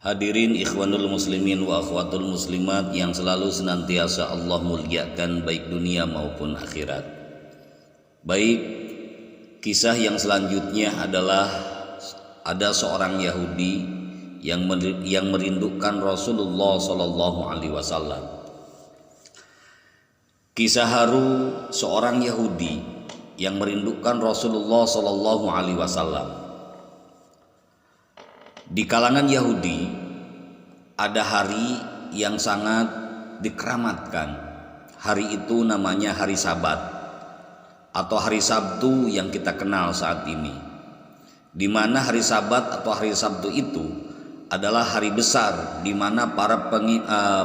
Hadirin ikhwanul muslimin wa akhwatul muslimat yang selalu senantiasa Allah muliakan baik dunia maupun akhirat. Baik, kisah yang selanjutnya adalah ada seorang Yahudi yang merindukan Rasulullah Sallallahu Alaihi Wasallam. Kisah haru seorang Yahudi yang merindukan Rasulullah Sallallahu Alaihi Wasallam. Di kalangan Yahudi ada hari yang sangat dikeramatkan. Hari itu namanya hari Sabat atau hari Sabtu yang kita kenal saat ini. Di mana hari Sabat atau hari Sabtu itu adalah hari besar di mana para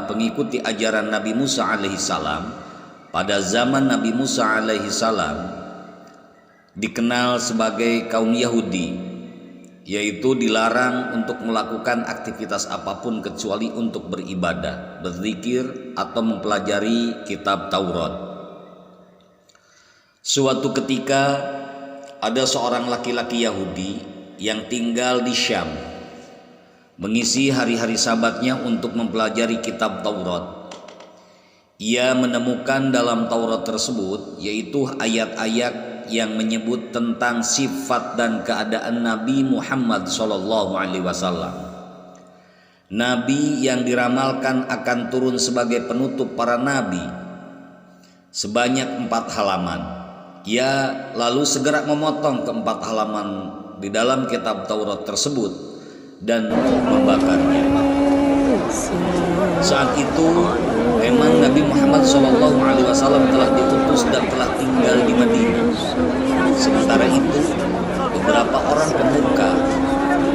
pengikuti ajaran Nabi Musa alaihissalam pada zaman Nabi Musa alaihissalam dikenal sebagai kaum Yahudi, yaitu dilarang untuk melakukan aktivitas apapun kecuali untuk beribadah, berzikir atau mempelajari kitab Taurat. Suatu ketika ada seorang laki-laki Yahudi yang tinggal di Syam, mengisi hari-hari sabatnya untuk mempelajari kitab Taurat. Ia menemukan dalam Taurat tersebut yaitu ayat-ayat yang menyebut tentang sifat dan keadaan Nabi Muhammad SAW. Nabi yang diramalkan akan turun sebagai penutup para nabi sebanyak 4 halaman. Ia lalu segera memotong ke 4 halaman di dalam kitab Taurat tersebut dan membakarnya. Saat itu memang Nabi Muhammad SAW telah diutus dan telah tinggal di Madinah. Sementara itu beberapa orang pemuka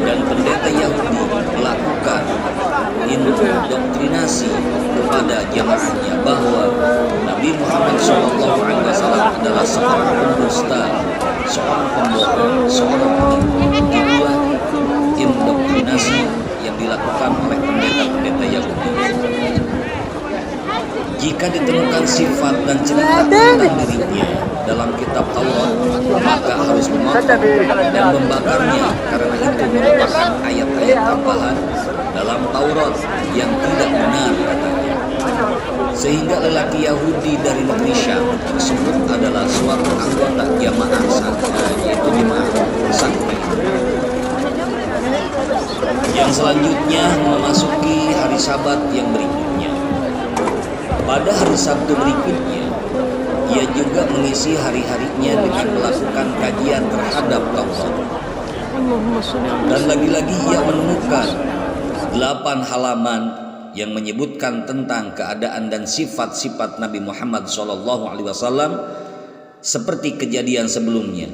dan pendeta Yahudi melakukan indoktrinasi kepada jamaahnya bahwa Nabi Muhammad SAW adalah seorang pendusta, seorang pembohong, seorang penipu. Itulah indoktrinasi yang dilakukan oleh pendeta-pendeta Yahudi. Jika ditemukan sifat dan cerita tentang dirinya dalam kitab Taurat, maka harus memotong dan membakarnya karena itu merupakan ayat-ayat tambahan dalam Taurat yang tidak benar katanya. Sehingga lelaki Yahudi dari negeri Syam tersebut adalah suatu anggota jamaah yaitu jemaah Sakti. Yang selanjutnya memasuki hari Sabat yang berikutnya. Pada hari Sabtu berikutnya, ia juga mengisi hari-harinya dengan melakukan kajian terhadap Taurat. Dan lagi-lagi ia menemukan 8 halaman yang menyebutkan tentang keadaan dan sifat-sifat Nabi Muhammad SAW seperti kejadian sebelumnya,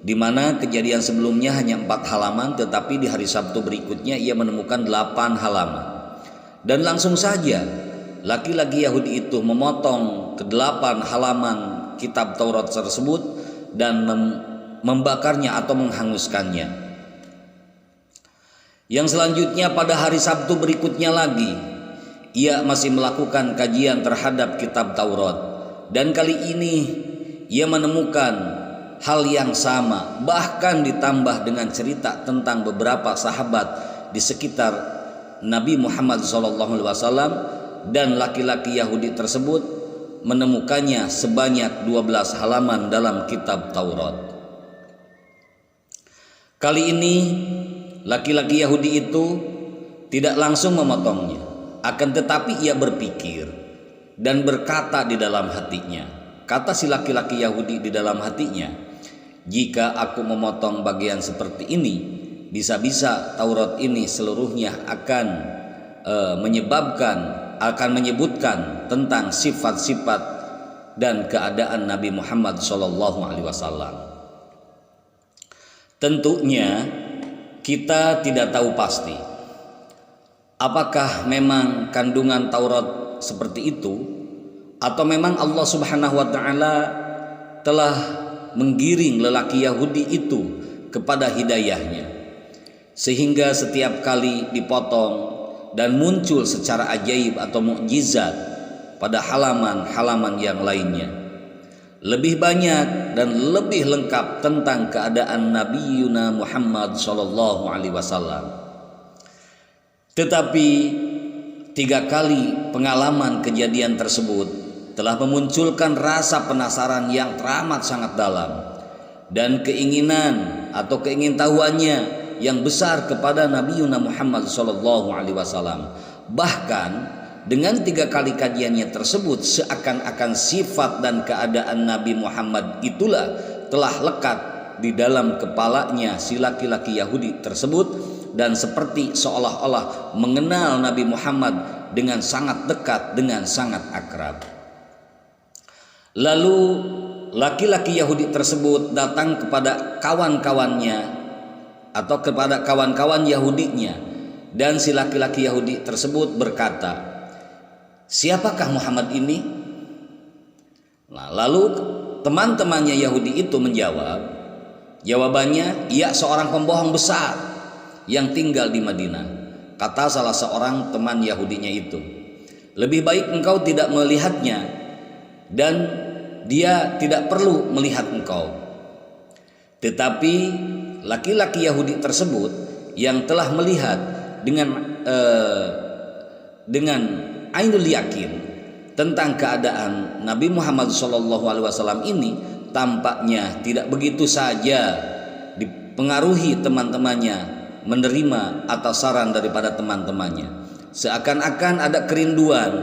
di mana kejadian sebelumnya hanya 4 halaman, tetapi di hari Sabtu berikutnya ia menemukan 8 halaman. Dan langsung saja laki-laki Yahudi itu memotong ke-8 halaman kitab Taurat tersebut dan membakarnya atau menghanguskannya. Yang selanjutnya pada hari Sabtu berikutnya lagi ia masih melakukan kajian terhadap kitab Taurat, dan kali ini ia menemukan hal yang sama, bahkan ditambah dengan cerita tentang beberapa sahabat di sekitar Nabi Muhammad SAW. Dan laki-laki Yahudi tersebut menemukannya sebanyak 12 halaman dalam kitab Taurat. Kali ini laki-laki Yahudi itu tidak langsung memotongnya, akan tetapi ia berpikir dan berkata di dalam hatinya. Kata si laki-laki Yahudi di dalam hatinya, jika aku memotong bagian seperti ini, bisa-bisa Taurat ini seluruhnya akan menyebutkan tentang sifat-sifat dan keadaan Nabi Muhammad SAW. Tentunya kita tidak tahu pasti apakah memang kandungan Taurat seperti itu, atau memang Allah Subhanahu wa Ta'ala telah menggiring lelaki Yahudi itu kepada hidayahnya, sehingga setiap kali dipotong dan muncul secara ajaib atau mukjizat pada halaman-halaman yang lainnya. Lebih banyak dan lebih lengkap tentang keadaan Nabi Muhammad SAW. Tetapi 3 kali pengalaman kejadian tersebut telah memunculkan rasa penasaran yang teramat sangat dalam dan keinginan atau keingintahuannya yang besar kepada Nabi Muhammad SAW. Bahkan dengan 3 kali kajiannya tersebut, seakan-akan sifat dan keadaan Nabi Muhammad itulah telah lekat di dalam kepalanya si laki-laki Yahudi tersebut, dan seperti seolah-olah mengenal Nabi Muhammad dengan sangat dekat, dengan sangat akrab. Lalu laki-laki Yahudi tersebut datang kepada kawan-kawannya atau kepada kawan-kawan Yahudinya, dan si laki-laki Yahudi tersebut berkata, "Siapakah Muhammad ini?" Nah, lalu teman-temannya Yahudi itu menjawab, jawabannya, "Ia seorang pembohong besar yang tinggal di Madinah." Kata salah seorang teman Yahudinya itu, "Lebih baik engkau tidak melihatnya dan dia tidak perlu melihat engkau." Tetapi laki-laki Yahudi tersebut yang telah melihat dengan ainul yakin tentang keadaan Nabi Muhammad SAW ini, tampaknya tidak begitu saja dipengaruhi teman-temannya menerima atas saran daripada teman-temannya. Seakan-akan ada kerinduan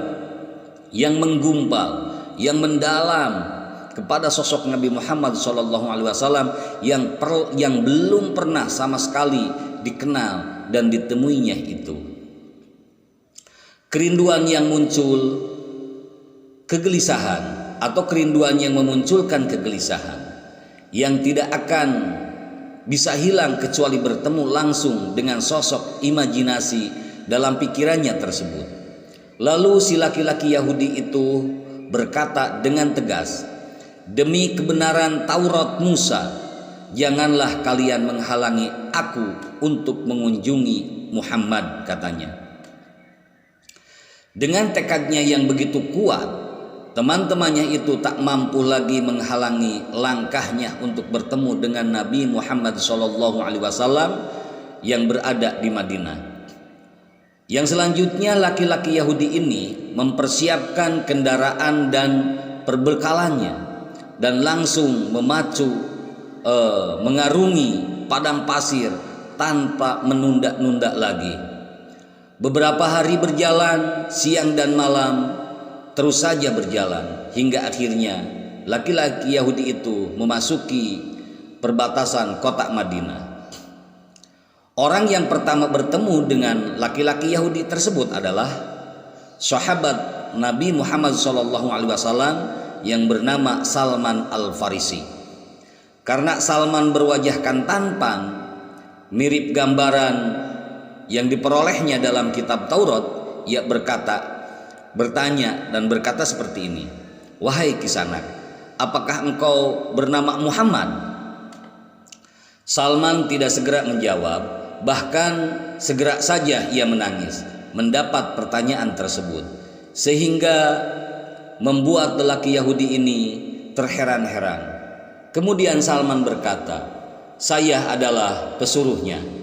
yang menggumpal, yang mendalam kepada sosok Nabi Muhammad SAW yang belum pernah sama sekali dikenal dan ditemuinya itu. Kerinduan yang muncul kegelisahan, atau kerinduan yang memunculkan kegelisahan yang tidak akan bisa hilang kecuali bertemu langsung dengan sosok imajinasi dalam pikirannya tersebut. Lalu si laki-laki Yahudi itu berkata dengan tegas, "Demi kebenaran Taurat Musa, janganlah kalian menghalangi aku untuk mengunjungi Muhammad," katanya. Dengan tekadnya yang begitu kuat, teman-temannya itu tak mampu lagi menghalangi langkahnya untuk bertemu dengan Nabi Muhammad SAW yang berada di Madinah. Yang selanjutnya, laki-laki Yahudi ini mempersiapkan kendaraan dan perbekalannya dan langsung mengarungi padang pasir tanpa menunda-nunda lagi. Beberapa hari berjalan, siang dan malam terus saja berjalan, hingga akhirnya laki-laki Yahudi itu memasuki perbatasan kota Madinah. Orang yang pertama bertemu dengan laki-laki Yahudi tersebut adalah sahabat Nabi Muhammad SAW yang bernama Salman Al-Farisi. Karena Salman berwajahkan tampan mirip gambaran yang diperolehnya dalam kitab Taurat, ia bertanya dan berkata seperti ini, "Wahai Kisanak, apakah engkau bernama Muhammad?" Salman tidak segera menjawab, bahkan segera saja ia menangis mendapat pertanyaan tersebut, sehingga membuat lelaki Yahudi ini terheran-heran. Kemudian Salman berkata, "Saya adalah pesuruhnya."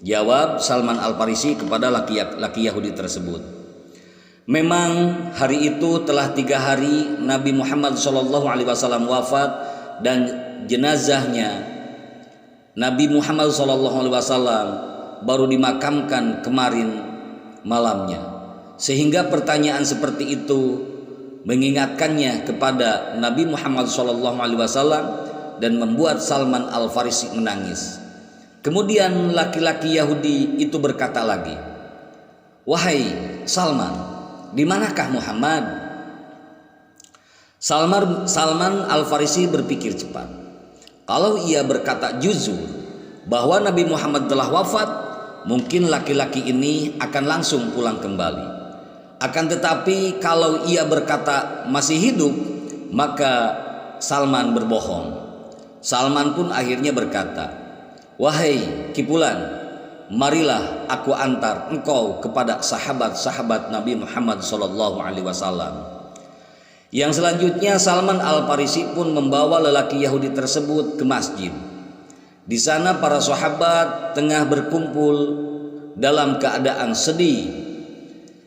Jawab Salman Al-Farisi kepada laki Yahudi tersebut. Memang hari itu telah 3 hari Nabi Muhammad SAW wafat, dan jenazahnya Nabi Muhammad SAW baru dimakamkan kemarin malamnya. Sehingga pertanyaan seperti itu mengingatkannya kepada Nabi Muhammad SAW dan membuat Salman Al-Farisi menangis. Kemudian laki-laki Yahudi itu berkata lagi, "Wahai Salman, di manakah Muhammad?" Salman Al-Farisi berpikir cepat. Kalau ia berkata jujur bahwa Nabi Muhammad telah wafat, mungkin laki-laki ini akan langsung pulang kembali. Akan tetapi kalau ia berkata masih hidup, maka Salman berbohong. Salman pun akhirnya berkata, "Wahai Kipulan, marilah aku antar engkau kepada sahabat-sahabat Nabi Muhammad SAW." Yang selanjutnya, Salman Al-Farisi pun membawa lelaki Yahudi tersebut ke masjid. Di sana para sahabat tengah berkumpul dalam keadaan sedih.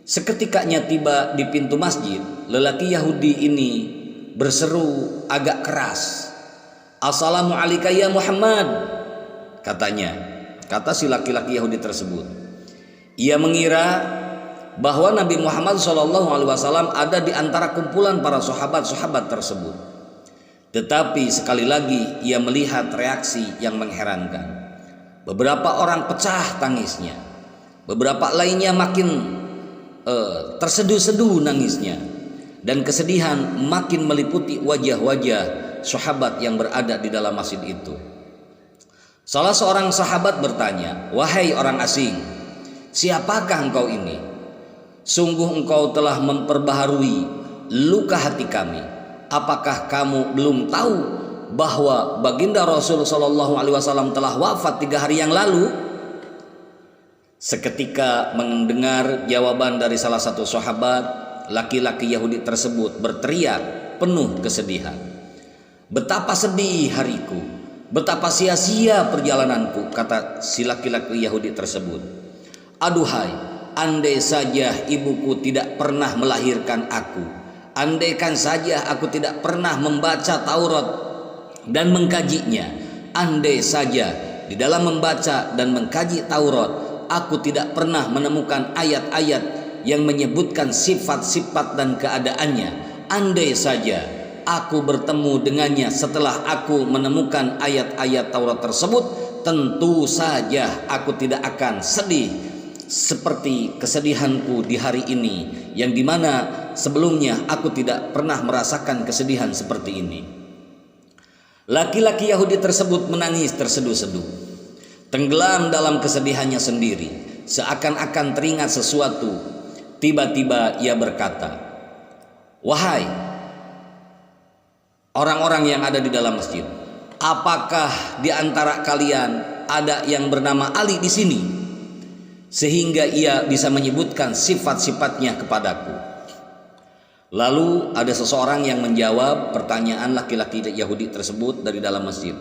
Seketikanya tiba di pintu masjid, lelaki Yahudi ini berseru agak keras, "Assalamu alayka ya Muhammad," katanya, kata si laki-laki Yahudi tersebut. Ia mengira bahwa Nabi Muhammad SAW ada di antara kumpulan para sahabat-sahabat tersebut. Tetapi sekali lagi ia melihat reaksi yang mengherankan. Beberapa orang pecah tangisnya, beberapa lainnya makin terseduh-seduh nangisnya, dan kesedihan makin meliputi wajah-wajah sahabat yang berada di dalam masjid itu. Salah seorang sahabat bertanya, "Wahai orang asing, siapakah engkau ini? Sungguh engkau telah memperbaharui luka hati kami. Apakah kamu belum tahu bahwa baginda Rasul SAW telah wafat 3 hari yang lalu?" Seketika mendengar jawaban dari salah satu sahabat, laki-laki Yahudi tersebut berteriak penuh kesedihan, "Betapa sedih hariku, betapa sia-sia perjalananku," kata si laki-laki Yahudi tersebut. "Aduhai, andai saja ibuku tidak pernah melahirkan aku, andaikan saja aku tidak pernah membaca Taurat dan mengkajinya, andai saja di dalam membaca dan mengkaji Taurat aku tidak pernah menemukan ayat-ayat yang menyebutkan sifat-sifat dan keadaannya, andai saja aku bertemu dengannya setelah aku menemukan ayat-ayat Taurat tersebut, tentu saja aku tidak akan sedih seperti kesedihanku di hari ini, yang dimana sebelumnya aku tidak pernah merasakan kesedihan seperti ini." Laki-laki Yahudi tersebut menangis terseduh-seduh, tenggelam dalam kesedihannya sendiri, seakan-akan teringat sesuatu. Tiba-tiba ia berkata, "Wahai orang-orang yang ada di dalam masjid, apakah di antara kalian ada yang bernama Ali di sini, sehingga ia bisa menyebutkan sifat-sifatnya kepadaku?" Lalu ada seseorang yang menjawab pertanyaan laki-laki Yahudi tersebut dari dalam masjid.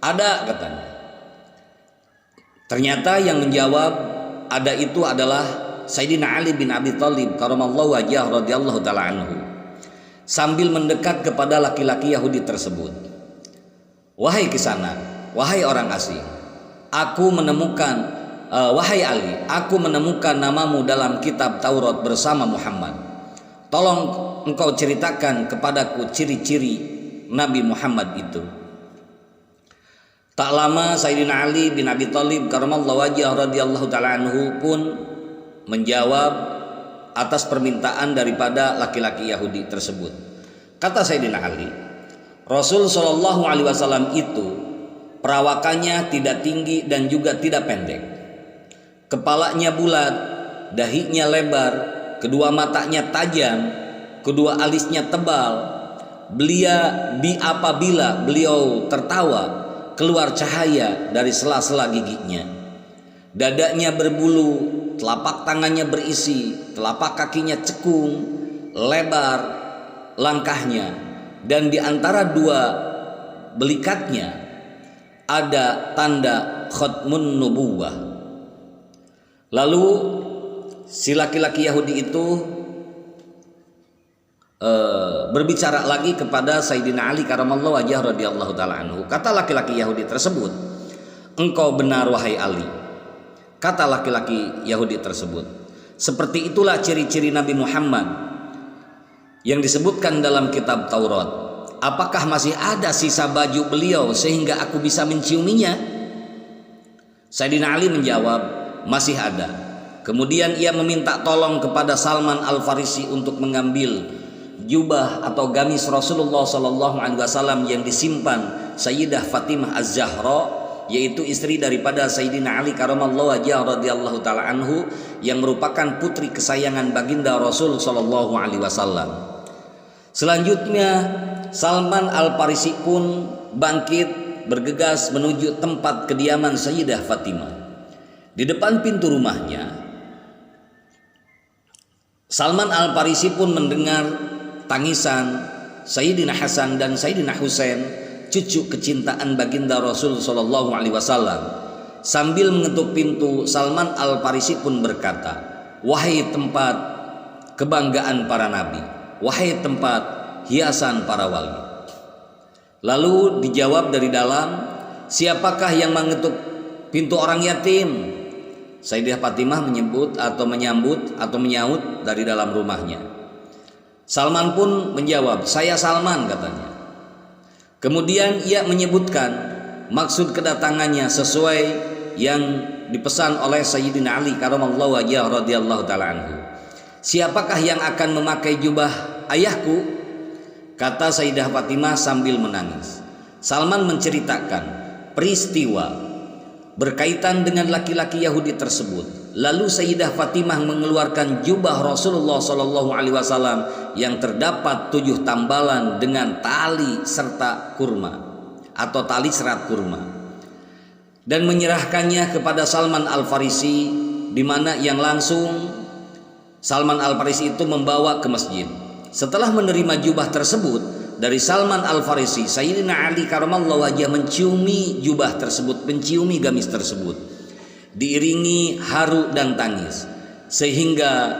"Ada," katanya. Ternyata yang menjawab ada itu adalah Sayyidina Ali bin Abi Thalib karamallahu wajhah radhiyallahu taala anhu. Sambil mendekat kepada laki-laki Yahudi tersebut, "Wahai kisanak, wahai orang asing, wahai Ali, aku menemukan namamu dalam kitab Taurat bersama Muhammad. Tolong engkau ceritakan kepadaku ciri-ciri Nabi Muhammad itu." Tak lama Sayyidina Ali bin Abi Thalib karamallahu wajhah radhiyallahu taala anhu pun menjawab atas permintaan daripada laki-laki Yahudi tersebut. Kata Sayyidina Ali, "Rasul sallallahu alaihi wasallam itu perawakannya tidak tinggi dan juga tidak pendek. Kepalanya bulat, dahinya lebar, kedua matanya tajam, kedua alisnya tebal. Apabila beliau tertawa, keluar cahaya dari sela-sela giginya. Dadanya berbulu, telapak tangannya berisi, telapak kakinya cekung, lebar langkahnya, dan di antara dua belikatnya ada tanda khatmun nubuwah." Lalu si laki-laki Yahudi itu berbicara lagi kepada Sayyidina Ali karamallahu wajhah radhiyallahu taala anhu. Kata laki-laki Yahudi tersebut, "Engkau benar wahai Ali." Kata laki-laki Yahudi tersebut, "Seperti itulah ciri-ciri Nabi Muhammad yang disebutkan dalam kitab Taurat. Apakah masih ada sisa baju beliau sehingga aku bisa menciuminya?" Sayyidina Ali menjawab, "Masih ada." Kemudian ia meminta tolong kepada Salman Al-Farisi untuk mengambil jubah atau gamis Rasulullah SAW yang disimpan Sayyidah Fatimah Az-Zahra, yaitu istri daripada Sayyidina Ali karamallahu wajhah radhiyallahu taala anhu, yang merupakan putri kesayangan baginda Rasul SAW. Selanjutnya Salman Al-Farisi pun bangkit bergegas menuju tempat kediaman Sayyidah Fatimah. Di depan pintu rumahnya, Salman Al-Farisi pun mendengar tangisan Sayyidina Hasan dan Sayyidina Husain, cucu kecintaan baginda Rasul SAW, Sambil mengetuk pintu, Salman Al-Farisi pun berkata, "Wahai tempat kebanggaan para nabi, wahai tempat hiasan para wali." Lalu dijawab dari dalam, "Siapakah yang mengetuk pintu orang yatim?" Sayyidah Fatimah menyambut menyaut dari dalam rumahnya. Salman pun menjawab, "Saya Salman," katanya. Kemudian ia menyebutkan maksud kedatangannya sesuai yang dipesan oleh Sayyidina Ali karamallahu wajhahu radhiyallahu taala anhu. "Siapakah yang akan memakai jubah ayahku?" kata Sayyidah Fatimah sambil menangis. Salman menceritakan peristiwa berkaitan dengan laki-laki Yahudi tersebut. Lalu Sayyidah Fatimah mengeluarkan jubah Rasulullah SAW yang terdapat 7 tambalan dengan tali serta kurma atau tali serat kurma, dan menyerahkannya kepada Salman Al-Farisi, di mana yang langsung Salman Al-Farisi itu membawa ke masjid. Setelah menerima jubah tersebut dari Salman Al-Farisi, Sayyidina Ali karamallahu wajhahu menciumi jubah tersebut, menciumi gamis tersebut, diiringi haru dan tangis, sehingga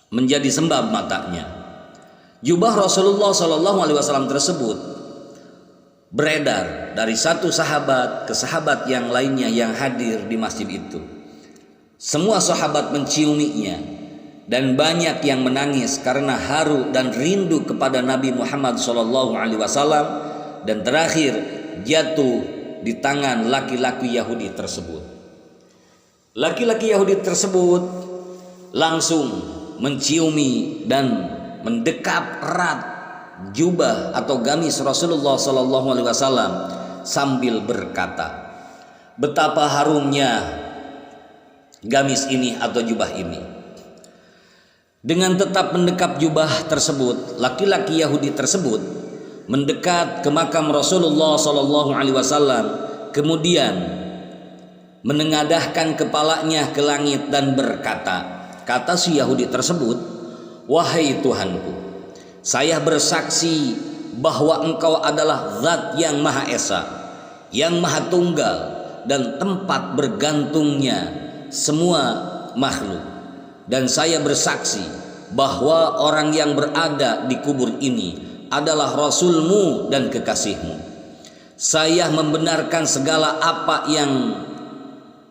menjadi sembab matanya. Jubah Rasulullah SAW tersebut beredar dari satu sahabat ke sahabat yang lainnya yang hadir di masjid itu. Semua sahabat menciuminya, dan banyak yang menangis karena haru dan rindu kepada Nabi Muhammad SAW, dan terakhir jatuh di tangan laki-laki Yahudi tersebut. Laki-laki Yahudi tersebut langsung menciumi dan mendekap erat jubah atau gamis Rasulullah SAW sambil berkata, "Betapa harumnya gamis ini atau jubah ini." Dengan tetap mendekap jubah tersebut, laki-laki Yahudi tersebut mendekat ke makam Rasulullah SAW, kemudian menengadahkan kepalanya ke langit dan berkata, kata si Yahudi tersebut, "Wahai Tuhanku, saya bersaksi bahwa Engkau adalah Zat yang Maha Esa, yang Maha Tunggal, dan tempat bergantungnya semua makhluk. Dan saya bersaksi bahwa orang yang berada di kubur ini adalah Rasul-Mu dan kekasih-Mu. Saya membenarkan segala apa yang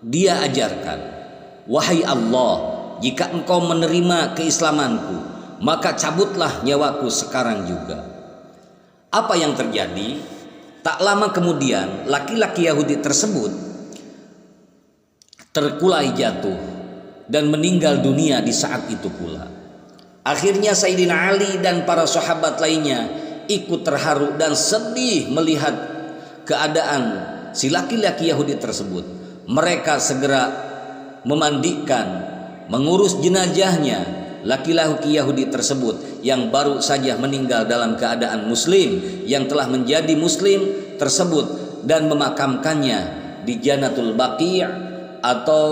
Dia ajarkan. Wahai Allah, jika Engkau menerima keislamanku, maka cabutlah nyawaku sekarang juga." Apa yang terjadi? Tak lama kemudian laki-laki Yahudi tersebut terkulai jatuh dan meninggal dunia di saat itu pula. Akhirnya Sayyidina Ali dan para sahabat lainnya ikut terharu dan sedih melihat keadaan si laki-laki Yahudi tersebut. Mereka segera memandikan, mengurus jenazahnya laki-laki Yahudi tersebut yang baru saja meninggal dalam keadaan muslim, yang telah menjadi muslim tersebut, dan memakamkannya di Jannatul Baqi' atau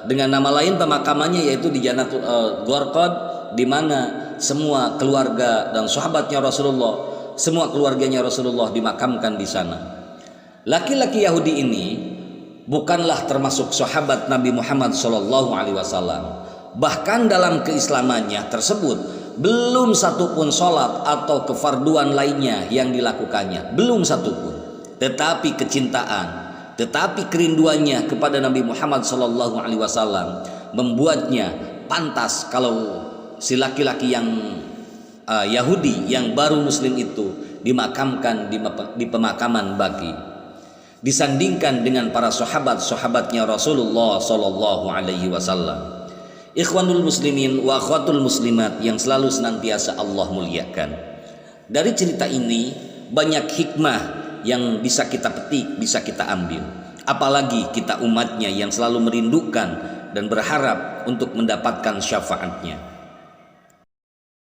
dengan nama lain pemakamannya yaitu di Jannatul Gharqad, di mana semua keluarga dan sahabatnya Rasulullah, semua keluarganya Rasulullah dimakamkan di sana. Laki-laki Yahudi ini bukanlah termasuk sahabat Nabi Muhammad SAW. Bahkan dalam keislamannya tersebut belum satupun sholat atau kefarduan lainnya yang dilakukannya, belum satupun. Tetapi kecintaan, tetapi kerinduannya kepada Nabi Muhammad SAW membuatnya pantas kalau si laki-laki yang Yahudi yang baru muslim itu dimakamkan di pemakaman Baqi, disandingkan dengan para sahabat-sahabatnya Rasulullah SAW. Ikhwanul muslimin wa akhwatul muslimat yang selalu senantiasa Allah muliakan, dari cerita ini banyak hikmah yang bisa kita petik, bisa kita ambil. Apalagi kita umatnya yang selalu merindukan dan berharap untuk mendapatkan syafaatnya.